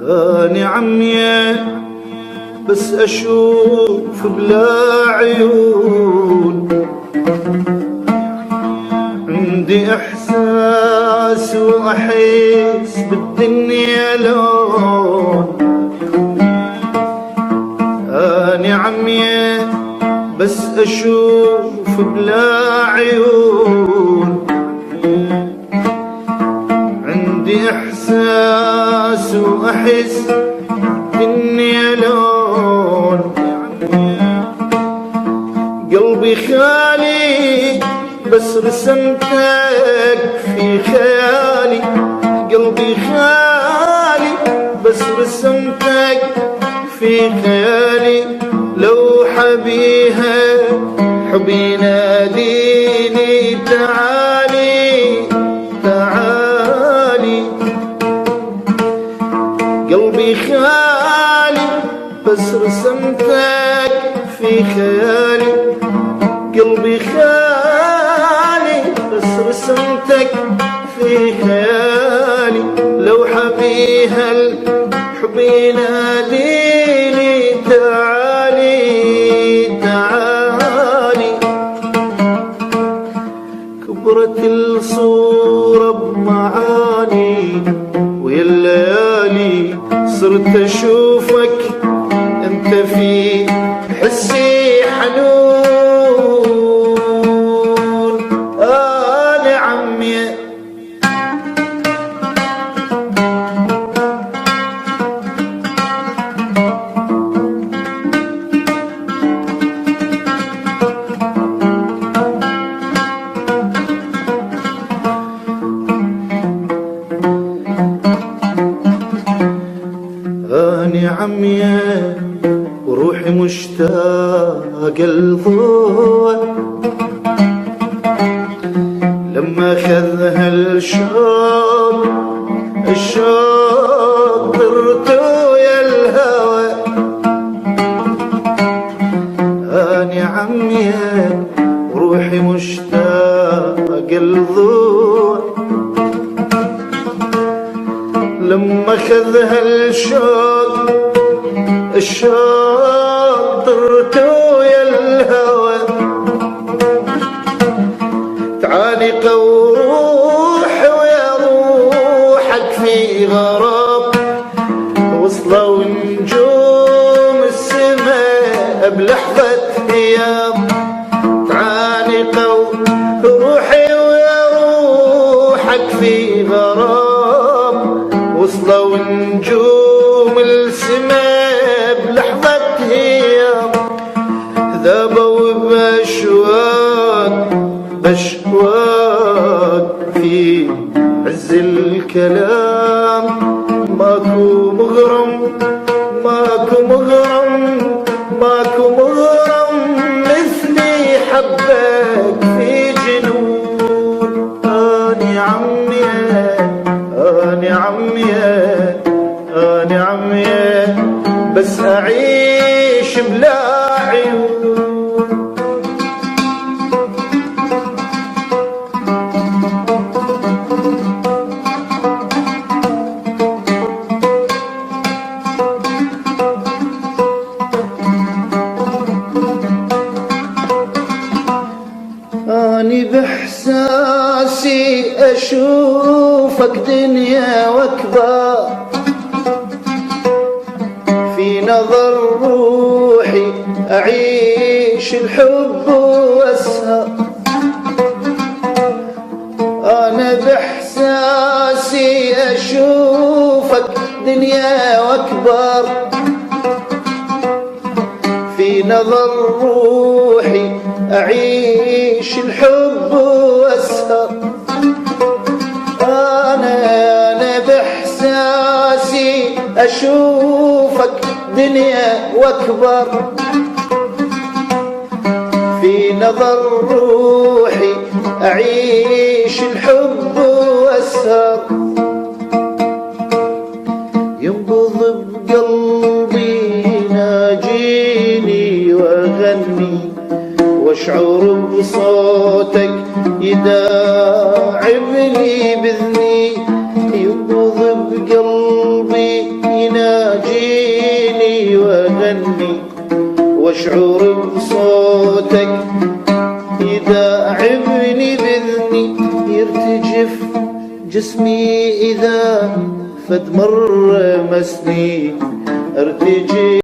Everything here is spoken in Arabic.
أنا عمي بس أشوف بلا عيون، عندي إحساس وأحس بالدنيا لون. أنا عمي بس أشوف بلا عيون، عندي إحساس وأحس بالدنيا لون. قلبي خالي بس رسمتك في خيالي، قلبي خالي بس رسمتك في خيالي. لو حبيها حبي ناديني تعالي تعالي. قلبي خالي بس رسمتك في خيالي، قلبي خالي بس رسمتك في خيالي. لو حبيها الحب يناديني تعالي تعالي. كبرت الصورة بمعاني ويا الليالي صرت أشوفك أنت في حسي حنون. أنا عمي أنا عمي وروحي مشتاق الضوء، لما خذها الشوق الشوق طرت ويا الهوى. أنا عمي وروحي مشتاق الضوء، لما خذها الشوق الشوق طرت ويا الهوى. تعانق وروحي ويا روحك في غرام، وصلوا نجوم السماء بلحظة ايام. تعانق وروحي ويا روحك في غرام، وصلوا نجوم السماء بلحظة ايام. ذابوا بأشواق بأشواق في عز الكلام. ماكو مغرم ماكو مغرم ماكو مغرم مثلي حبك في جنون. أنا عمي أنا عمي أنا عمي بس أعيش بلا عيون. أني بإحساسي أشوفك دنيا وأكبر، في نظر روحي أعيش الحب وأسهر. أنا بإحساسي أشوفك دنيا وأكبر، في نظر روحي أعيش الحب وأسهر. أنا بإحساسي أشوفك دنيا وأكبر، في نظر روحي أعيش الحب وأسهر. ينبض بقلبي ناجيني وأغني، واشعر بصوتك يداعبني بذني. ينبض بقلبي واشعر بصوتك يداعبني بإذني يرتجف جسمي إذا فد مرة مسني ارتجف